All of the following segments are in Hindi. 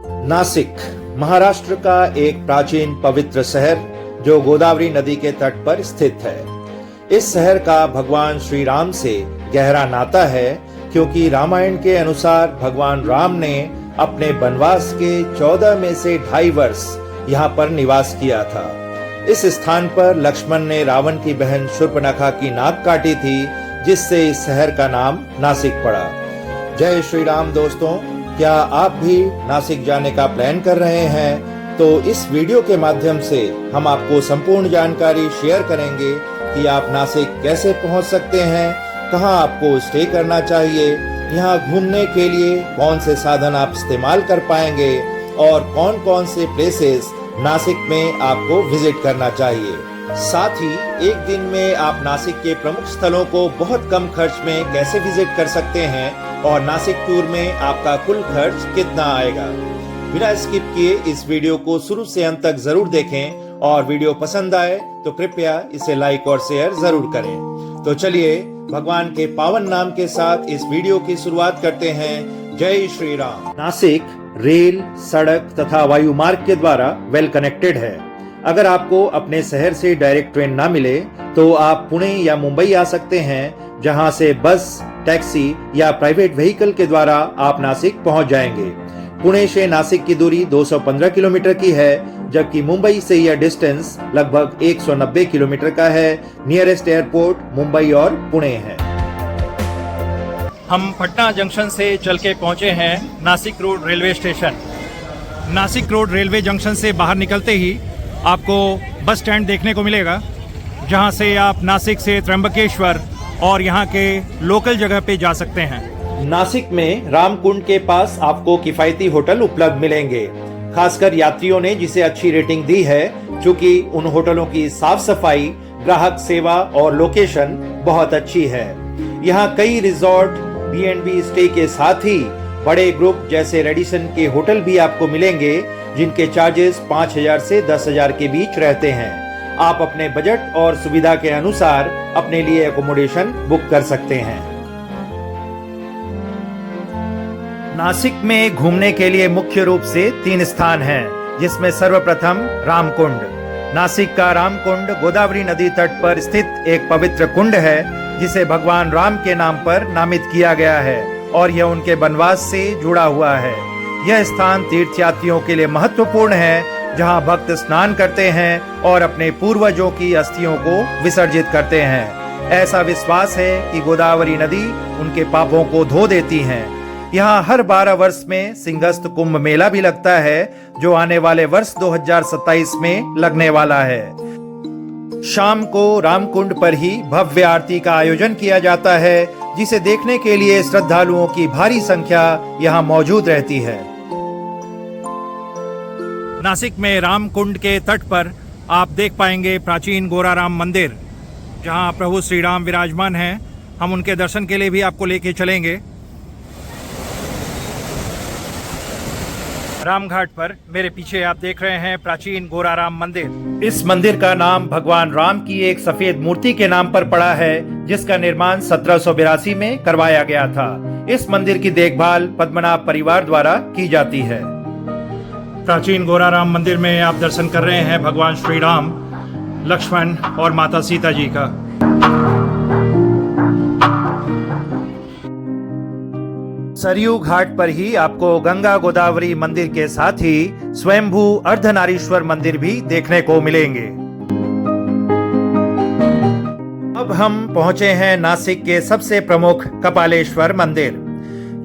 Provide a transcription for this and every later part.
नासिक महाराष्ट्र का एक प्राचीन पवित्र शहर जो गोदावरी नदी के तट पर स्थित है। इस शहर का भगवान श्री राम से गहरा नाता है, क्योंकि रामायण के अनुसार भगवान राम ने अपने वनवास के 14 में से 2.5 वर्ष यहाँ पर निवास किया था। इस स्थान पर लक्ष्मण ने रावण की बहन शूर्पणखा की नाक काटी थी, जिससे इस शहर का नाम नासिक पड़ा। जय श्री राम दोस्तों, क्या आप भी नासिक जाने का प्लान कर रहे हैं? तो इस वीडियो के माध्यम से हम आपको संपूर्ण जानकारी शेयर करेंगे कि आप नासिक कैसे पहुंच सकते हैं, कहां आपको स्टे करना चाहिए, यहां घूमने के लिए कौन से साधन आप इस्तेमाल कर पाएंगे और कौन कौन से प्लेसेस नासिक में आपको विजिट करना चाहिए। साथ ही एक दिन में आप नासिक के प्रमुख स्थलों को बहुत कम खर्च में कैसे विजिट कर सकते हैं और नासिक टूर में आपका कुल खर्च कितना आएगा। बिना स्किप किए इस वीडियो को शुरू से अंत तक जरूर देखें और वीडियो पसंद आए तो कृपया इसे लाइक और शेयर जरूर करें। तो चलिए भगवान के पावन नाम के साथ इस वीडियो की शुरुआत करते हैं। जय श्री राम। नासिक रेल, सड़क तथा वायु मार्ग के द्वारा वेल कनेक्टेड है। अगर आपको अपने शहर से डायरेक्ट ट्रेन ना मिले तो आप पुणे या मुंबई आ सकते हैं, जहां से बस, टैक्सी या प्राइवेट व्हीकल के द्वारा आप नासिक पहुंच जाएंगे। पुणे से नासिक की दूरी 215 किलोमीटर की है, जबकि मुंबई से यह डिस्टेंस लगभग 190 किलोमीटर का है। नियरेस्ट एयरपोर्ट मुंबई और पुणे है। हम पटना जंक्शन से चल के पहुंचे हैं Nashik road railway station. Nashik road railway junction से बाहर निकलते ही आपको बस स्टैंड देखने को मिलेगा, जहां से आप नासिक से त्र्यंबकेश्वर और यहाँ के लोकल जगह पे जा सकते हैं। नासिक में रामकुंड के पास आपको किफायती होटल उपलब्ध मिलेंगे। खासकर यात्रियों ने जिसे अच्छी रेटिंग दी है, क्योंकि उन होटलों की साफ सफाई, ग्राहक सेवा और लोकेशन बहुत अच्छी है। यहाँ कई रिजॉर्ट, B&B स्टे के साथ ही बड़े ग्रुप जैसे रेडिसन के होटल भी आपको मिलेंगे, जिनके चार्जेस 5,000 से 10,000 के बीच रहते हैं। आप अपने बजट और सुविधा के अनुसार अपने लिए एकोमोडेशन बुक कर सकते हैं। नासिक में घूमने के लिए मुख्य रूप से 3 स्थान हैं, जिसमें सर्वप्रथम रामकुंड। नासिक का रामकुंड गोदावरी नदी तट पर स्थित एक पवित्र कुंड है, जिसे भगवान राम के नाम पर नामित किया गया है और यह उनके वनवास से जुड़ा हुआ है। यह स्थान तीर्थयात्रियों के लिए महत्वपूर्ण है, जहां भक्त स्नान करते हैं और अपने पूर्वजों की अस्थियों को विसर्जित करते हैं। ऐसा विश्वास है कि गोदावरी नदी उनके पापों को धो देती है। यहाँ हर 12 वर्ष में सिंहस्थ कुंभ मेला भी लगता है, जो आने वाले वर्ष 2027 में लगने वाला है। शाम को रामकुंड पर ही भव्य आरती का आयोजन किया जाता है, जिसे देखने के लिए श्रद्धालुओं की भारी संख्या यहाँ मौजूद रहती है। नासिक में रामकुंड के तट पर आप देख पाएंगे प्राचीन गोराराम मंदिर, जहां प्रभु श्री राम विराजमान हैं। हम उनके दर्शन के लिए भी आपको लेके चलेंगे। रामघाट पर मेरे पीछे आप देख रहे हैं प्राचीन गोराराम मंदिर। इस मंदिर का नाम भगवान राम की एक सफेद मूर्ति के नाम पर पड़ा है, जिसका निर्माण 1782 में करवाया गया था। इस मंदिर की देखभाल पद्मनाभ परिवार द्वारा की जाती है। प्राचीन गोराराम मंदिर में आप दर्शन कर रहे हैं भगवान श्री राम, लक्ष्मण और माता सीता जी का। सरयू घाट पर ही आपको गंगा गोदावरी मंदिर के साथ ही स्वयंभू अर्धनारीश्वर मंदिर भी देखने को मिलेंगे। अब हम पहुंचे हैं नासिक के सबसे प्रमुख कपालेश्वर मंदिर।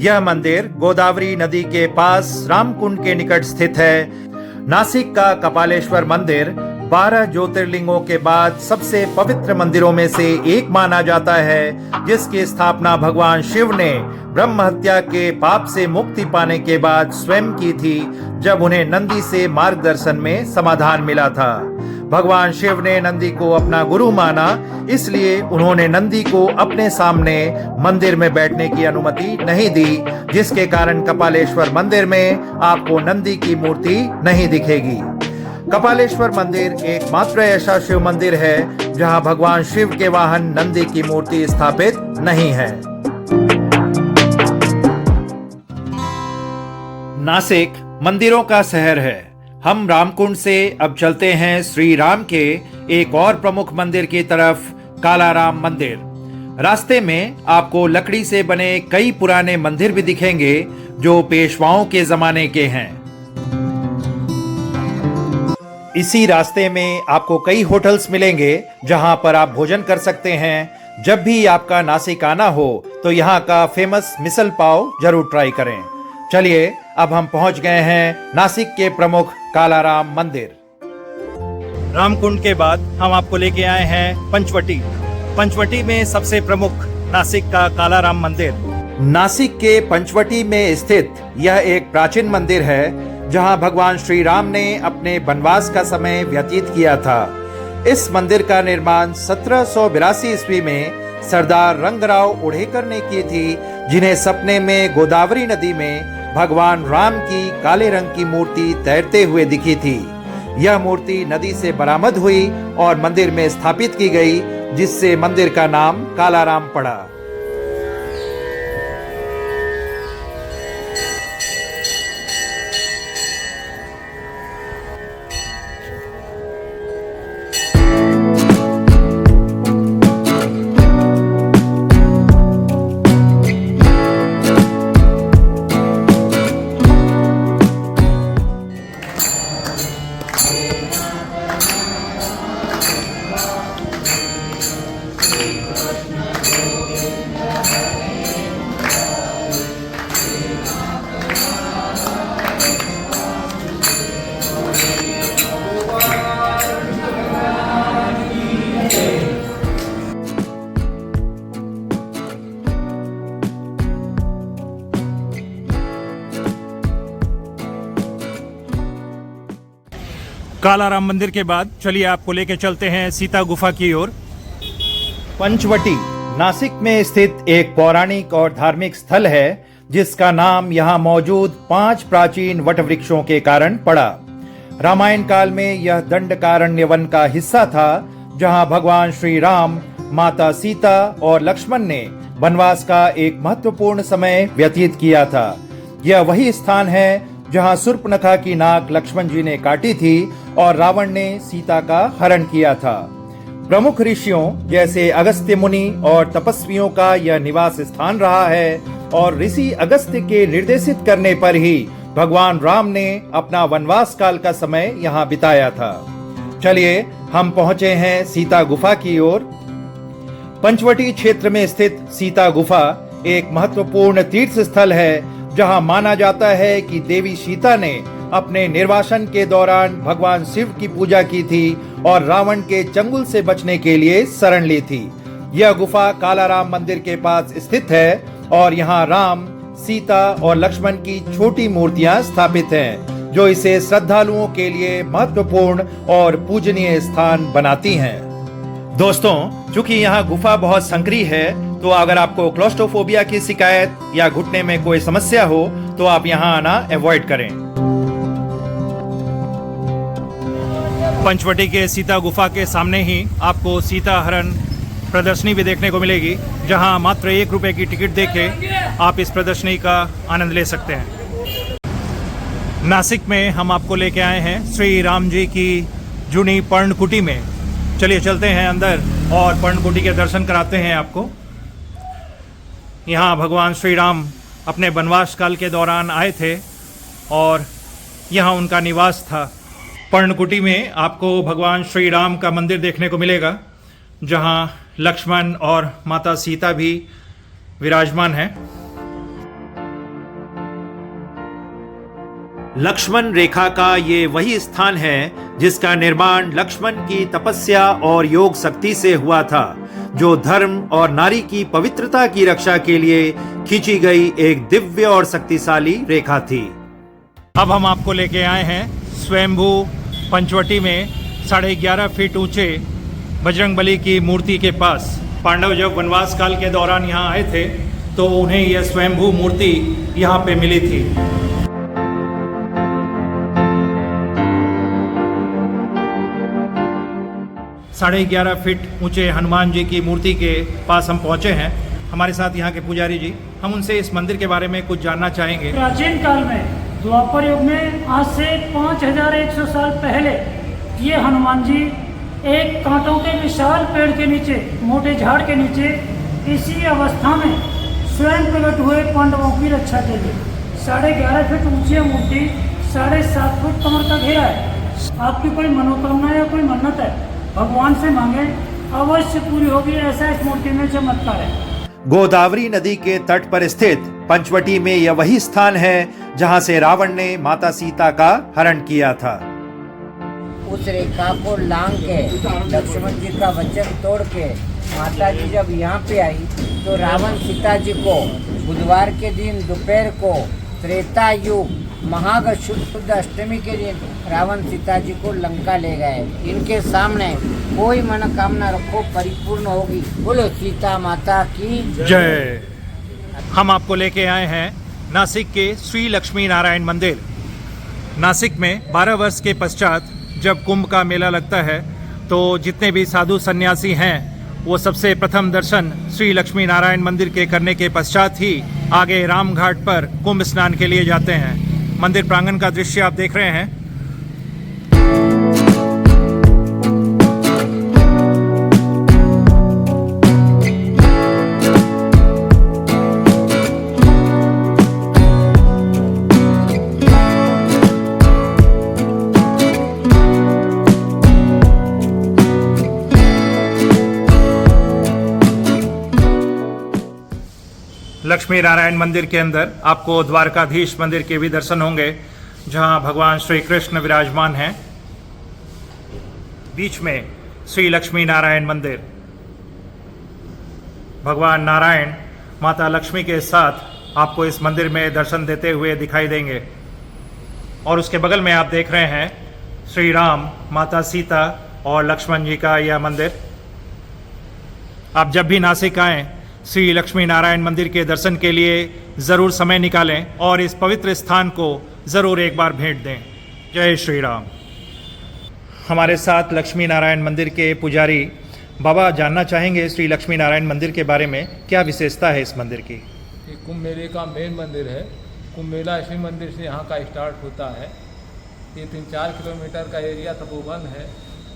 यह मंदिर गोदावरी नदी के पास रामकुंड के निकट स्थित है। नासिक का कपालेश्वर मंदिर 12 ज्योतिर्लिंगों के बाद सबसे पवित्र मंदिरों में से एक माना जाता है, जिसकी स्थापना भगवान शिव ने ब्रह्म हत्या के पाप से मुक्ति पाने के बाद स्वयं की थी, जब उन्हें नंदी से मार्गदर्शन में समाधान मिला था। भगवान शिव ने नंदी को अपना गुरु माना, इसलिए उन्होंने नंदी को अपने सामने मंदिर में बैठने की अनुमति नहीं दी, जिसके कारण कपालेश्वर मंदिर में आपको नंदी की मूर्ति नहीं दिखेगी। कपालेश्वर मंदिर एकमात्र ऐसा शिव मंदिर है जहां भगवान शिव के वाहन नंदी की मूर्ति स्थापित नहीं है। नासिक मंदिरों का शहर है। हम रामकुंड से अब चलते हैं श्री राम के एक और प्रमुख मंदिर की तरफ, कालाराम मंदिर। रास्ते में आपको लकड़ी से बने कई पुराने मंदिर भी दिखेंगे जो पेशवाओं के जमाने के हैं। इसी रास्ते में आपको कई होटल्स मिलेंगे जहां पर आप भोजन कर सकते हैं। जब भी आपका नासिक आना हो तो यहाँ का फेमस मिसल पाव जरूर ट्राई करें। चलिए अब हम पहुंच गए हैं नासिक के प्रमुख कालाराम मंदिर। रामकुंड के बाद हम आपको लेके आए हैं पंचवटी। पंचवटी में सबसे प्रमुख नासिक का कालाराम मंदिर। नासिक के पंचवटी में स्थित यह एक प्राचीन मंदिर है जहां भगवान श्री राम ने अपने वनवास का समय व्यतीत किया था। इस मंदिर का निर्माण 1782 ईस्वी में सरदार रंगराव उड़ेकर ने की थी, जिन्हें सपने में गोदावरी नदी में भगवान राम की काले रंग की मूर्ति तैरते हुए दिखी थी। यह मूर्ति नदी से बरामद हुई और मंदिर में स्थापित की गई, जिससे मंदिर का नाम कालाराम पड़ा। कालाराम मंदिर के बाद चलिए आपको लेके चलते हैं सीता गुफा की ओर। पंचवटी नासिक में स्थित एक पौराणिक और धार्मिक स्थल है जिसका नाम यहाँ मौजूद 5 प्राचीन वट वृक्षों के कारण पड़ा। रामायण काल में यह दंडकारण्य वन का हिस्सा था, जहाँ भगवान श्री राम, माता सीता और लक्ष्मण ने वनवास का एक महत्वपूर्ण समय व्यतीत किया था। यह वही स्थान है जहां शूर्पणखा की नाक लक्ष्मण जी ने काटी थी और रावण ने सीता का हरण किया था। प्रमुख ऋषियों जैसे अगस्त्य मुनि और तपस्वियों का यह निवास स्थान रहा है और ऋषि अगस्त्य के निर्देशित करने पर ही भगवान राम ने अपना वनवास काल का समय यहाँ बिताया था। चलिए हम पहुंचे हैं सीता गुफा की ओर। पंचवटी क्षेत्र में स्थित सीता गुफा एक महत्वपूर्ण तीर्थ स्थल है, जहां माना जाता है कि देवी सीता ने अपने निर्वासन के दौरान भगवान शिव की पूजा की थी और रावण के चंगुल से बचने के लिए शरण ली थी। यह गुफा कालाराम मंदिर के पास स्थित है और यहाँ राम, सीता और लक्ष्मण की छोटी मूर्तियां स्थापित हैं, जो इसे श्रद्धालुओं के लिए महत्वपूर्ण और पूजनीय स्थान बनाती हैं। दोस्तों, चूंकि यहाँ गुफा बहुत संकरी है, तो अगर आपको क्लॉस्ट्रोफोबिया की शिकायत या घुटने में कोई समस्या हो तो आप यहाँ आना अवॉइड करें। पंचवटी के सीता गुफा के सामने ही आपको सीता हरण प्रदर्शनी भी देखने को मिलेगी, जहां मात्र 1 रुपए की टिकट देके आप इस प्रदर्शनी का आनंद ले सकते हैं। नासिक में हम आपको लेके आए हैं श्री राम जी की जूनी पर्णकुटी में। चलिए चलते हैं अंदर और पर्णकुटी के दर्शन कराते हैं आपको। यहाँ भगवान श्री राम अपने वनवास काल के दौरान आए थे और यहाँ उनका निवास था। पर्णकुटी में आपको भगवान श्री राम का मंदिर देखने को मिलेगा, जहाँ लक्ष्मण और माता सीता भी विराजमान हैं। लक्ष्मण रेखा का ये वही स्थान है जिसका निर्माण लक्ष्मण की तपस्या और योग शक्ति से हुआ था, जो धर्म और नारी की पवित्रता की रक्षा के लिए खींची गई एक दिव्य और शक्तिशाली रेखा थी। अब हम आपको लेके आए हैं स्वयंभू पंचवटी में 11.5 फीट ऊंचे बजरंगबली की मूर्ति के पास। पांडव जब वनवास काल के दौरान यहाँ आए थे तो उन्हें यह स्वयंभू मूर्ति यहाँ पे मिली थी। साढ़े 11 फीट ऊंचे हनुमान जी की मूर्ति के पास हम पहुंचे हैं। हमारे साथ यहाँ के पुजारी जी, हम उनसे इस मंदिर के बारे में कुछ जानना चाहेंगे। प्राचीन काल में द्वापर युग में आज से 5100 साल पहले ये हनुमान जी एक कांटों के विशाल पेड़ के नीचे, मोटे झाड़ के नीचे, इसी अवस्था में स्वयं प्रकट हुए पांडवों की रक्षा के लिए। 11.5 फीट ऊंची मूर्ति, 7.5 फुट कमर का घेरा है। आपकी कोई मनोकामना या कोई मन्नत है, भगवान से मांगे, अवश्य पूरी होगी। ऐसा इस मूर्ति में चमत्कार है। गोदावरी नदी के तट पर स्थित पंचवटी में यह वही स्थान है जहां से रावण ने माता सीता का हरण किया था। उस रेखा को लांग के लक्ष्मण जी का वचन तोड़ के माता जी जब यहाँ पे आई तो रावण सीता जी को बुधवार के दिन दोपहर को त्रेता युग महाग शुद्ध अष्टमी के दिन रावण सीता जी को लंका ले गए। इनके सामने कोई मनोकामना रखो परिपूर्ण होगी। बोलो सीता माता की जय। हम आपको लेके आए हैं नासिक के श्री लक्ष्मी नारायण मंदिर। नासिक में 12 वर्ष के पश्चात जब कुंभ का मेला लगता है तो जितने भी साधु सन्यासी हैं वो सबसे प्रथम दर्शन श्री लक्ष्मी नारायण मंदिर के करने के पश्चात ही आगे रामघाट पर कुंभ स्नान के लिए जाते हैं। मंदिर प्रांगण का दृश्य आप देख रहे हैं। लक्ष्मी नारायण मंदिर के अंदर आपको द्वारकाधीश मंदिर के भी दर्शन होंगे, जहां भगवान श्री कृष्ण विराजमान हैं। बीच में श्री लक्ष्मी नारायण मंदिर, भगवान नारायण माता लक्ष्मी के साथ आपको इस मंदिर में दर्शन देते हुए दिखाई देंगे। और उसके बगल में आप देख रहे हैं श्री राम, माता सीता और लक्ष्मण जी का यह मंदिर। आप जब भी नासिक आएँ श्री लक्ष्मी नारायण मंदिर के दर्शन के लिए ज़रूर समय निकालें और इस पवित्र स्थान को ज़रूर एक बार भेंट दें। जय श्री राम। हमारे साथ लक्ष्मी नारायण मंदिर के पुजारी बाबा जानना चाहेंगे श्री लक्ष्मी नारायण मंदिर के बारे में, क्या विशेषता है इस मंदिर की? ये कुंभ मेले का मेन मंदिर है। कुंभ मेला इसी मंदिर से यहाँ का स्टार्ट होता है। ये 3-4 किलोमीटर का एरिया तपोवन है।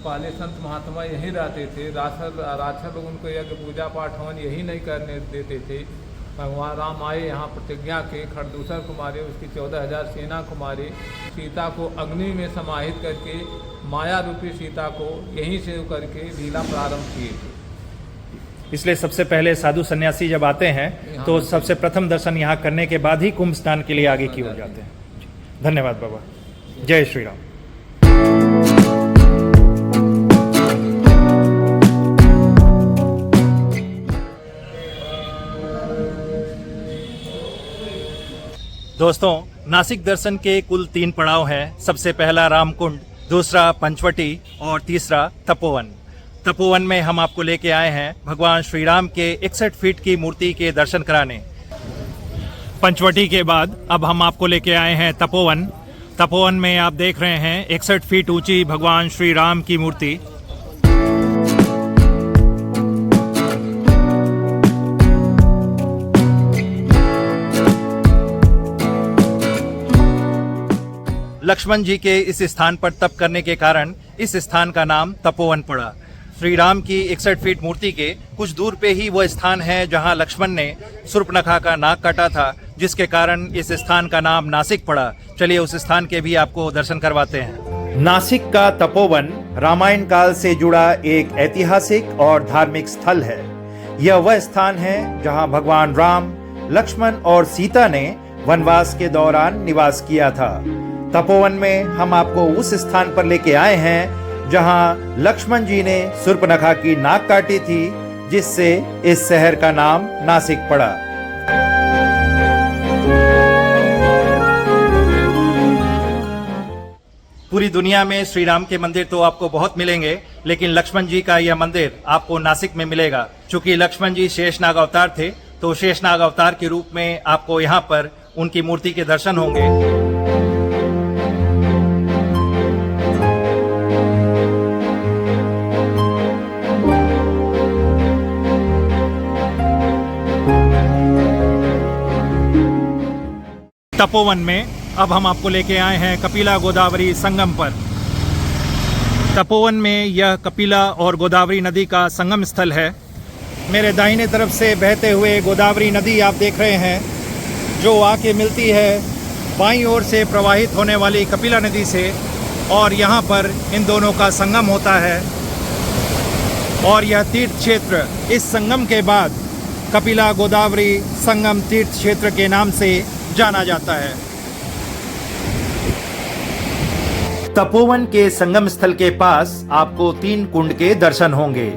पहले संत महात्मा यहीं रहते थे। राक्षस लोग उनको यज्ञ पूजा पाठ हवन यही नहीं करने देते थे। भगवान राम आए, यहाँ प्रतिज्ञा के खरदूसर को मारे, उसकी 14,000 सेना को मारे, सीता को अग्नि में समाहित करके माया रूपी सीता को यहीं से करके लीला प्रारंभ किए थे। इसलिए सबसे पहले साधु सन्यासी जब आते हैं तो सबसे प्रथम दर्शन यहाँ करने के बाद ही कुंभ स्नान के लिए आगे की ओर जाते हैं। धन्यवाद बाबा। जय श्री राम। दोस्तों, नासिक दर्शन के कुल 3 पड़ाव हैं। सबसे पहला रामकुंड, दूसरा पंचवटी और तीसरा तपोवन। तपोवन में हम आपको लेके आए हैं भगवान श्री राम के 61 फीट की मूर्ति के दर्शन कराने। पंचवटी के बाद अब हम आपको लेके आए हैं तपोवन। तपोवन में आप देख रहे हैं 61 फीट ऊंची भगवान श्री राम की मूर्ति। लक्ष्मण जी के इस स्थान पर तप करने के कारण इस स्थान का नाम तपोवन पड़ा। श्री राम की 61 फीट मूर्ति के कुछ दूर पे ही वह स्थान है जहां लक्ष्मण ने शूर्पणखा का नाक काटा था, जिसके कारण इस स्थान का नाम नासिक पड़ा। चलिए उस स्थान के भी आपको दर्शन करवाते हैं। नासिक का तपोवन रामायण काल से जुड़ा एक ऐतिहासिक और धार्मिक स्थल है। यह वह स्थान है जहां भगवान राम, लक्ष्मण और सीता ने वनवास के दौरान निवास किया था। तपोवन में हम आपको उस स्थान पर लेके आए हैं जहां लक्ष्मण जी ने शूर्पणखा की नाक काटी थी, जिससे इस शहर का नाम नासिक पड़ा। पूरी दुनिया में श्री राम के मंदिर तो आपको बहुत मिलेंगे, लेकिन लक्ष्मण जी का यह मंदिर आपको नासिक में मिलेगा। चूंकि लक्ष्मण जी शेषनाग अवतार थे, तो शेषनाग अवतार के रूप में आपको यहाँ पर उनकी मूर्ति के दर्शन होंगे। तपोवन में अब हम आपको लेके आए हैं कपिला गोदावरी संगम पर। तपोवन में यह कपिला और गोदावरी नदी का संगम स्थल है। मेरे दाहिने तरफ से बहते हुए गोदावरी नदी आप देख रहे हैं, जो आके मिलती है बाईं ओर से प्रवाहित होने वाली कपिला नदी से, और यहाँ पर इन दोनों का संगम होता है। और यह तीर्थ क्षेत्र इस संगम के बाद कपिला गोदावरी संगम तीर्थ क्षेत्र के नाम से जाना जाता है। तपोवन के संगम स्थल के पास आपको 3 कुंड के दर्शन होंगे।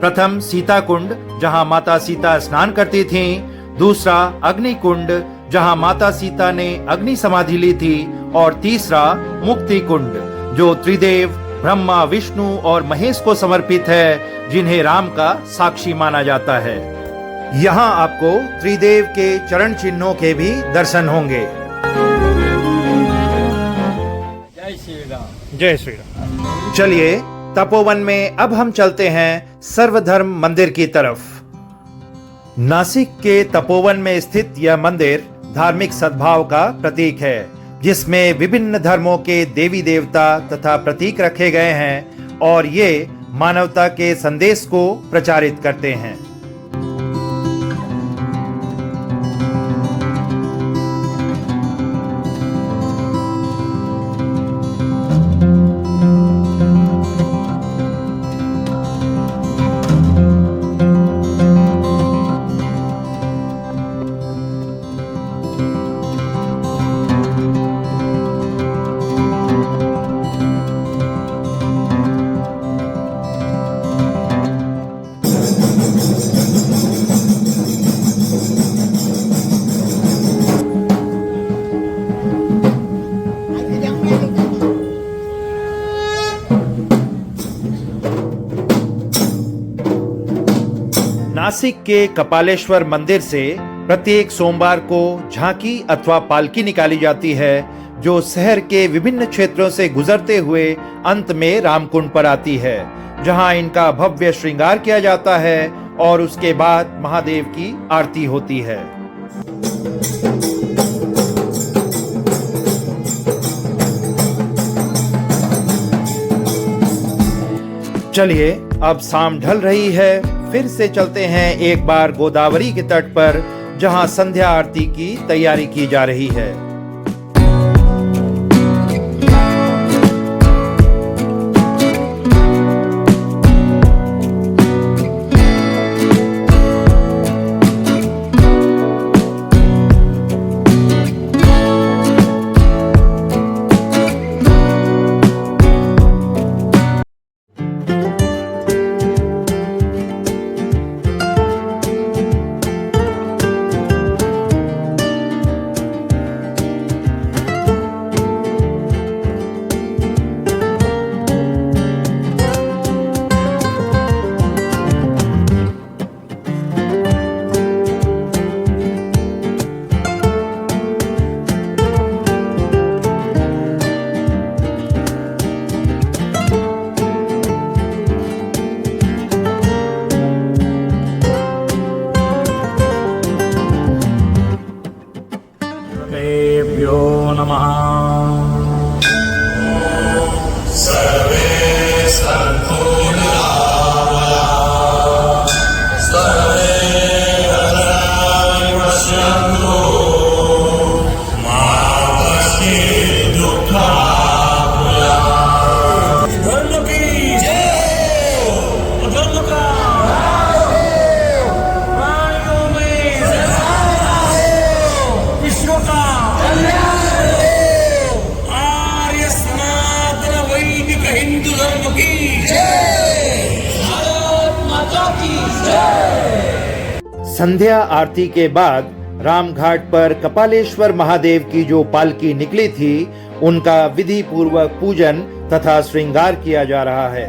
प्रथम सीता कुंड, जहां माता सीता स्नान करती थीं। दूसरा अग्नि कुंड, जहां माता सीता ने अग्नि समाधि ली थी। और तीसरा मुक्ति कुंड, जो त्रिदेव ब्रह्मा, विष्णु और महेश को समर्पित है, जिन्हें राम का साक्षी माना जाता है। यहाँ आपको त्रिदेव के चरण चिन्हों के भी दर्शन होंगे। जय श्री राम। जय श्री राम। चलिए तपोवन में अब हम चलते हैं सर्वधर्म मंदिर की तरफ। नासिक के तपोवन में स्थित यह मंदिर धार्मिक सद्भाव का प्रतीक है, जिसमें विभिन्न धर्मों के देवी देवता तथा प्रतीक रखे गए हैं और ये मानवता के संदेश को प्रचारित करते हैं। नासिक के कपालेश्वर मंदिर से प्रत्येक सोमवार को झांकी अथवा पालकी निकाली जाती है, जो शहर के विभिन्न क्षेत्रों से गुजरते हुए अंत में रामकुंड पर आती है, जहां इनका भव्य श्रृंगार किया जाता है और उसके बाद महादेव की आरती होती है। चलिए अब शाम ढल रही है, फिर से चलते हैं एक बार गोदावरी के तट पर, जहां संध्या आरती की तैयारी की जा रही है। संध्या आरती के बाद रामघाट पर कपालेश्वर महादेव की जो पालकी निकली थी, उनका विधि पूर्वक पूजन तथा श्रृंगार किया जा रहा है।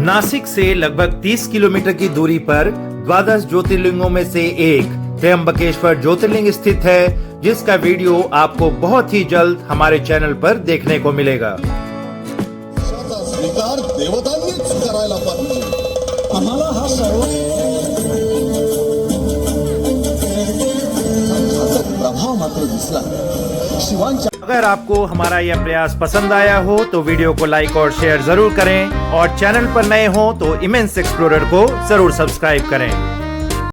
नासिक से लगभग 30 किलोमीटर की दूरी पर द्वादश ज्योतिर्लिंगों में से एक त्र्यंबकेश्वर ज्योतिर्लिंग स्थित है, जिसका वीडियो आपको बहुत ही जल्द हमारे चैनल पर देखने को मिलेगा। स्वीकार देवतांनीच करायला पाहिजे। आम्हाला हा सर्व प्रभाव मात्र दिसला। शिवांच्या अगर आपको हमारा यह प्रयास पसंद आया हो तो वीडियो को लाइक और शेयर जरूर करें और चैनल पर नए हो तो इमेंस एक्सप्लोरर को जरूर सब्सक्राइब करें।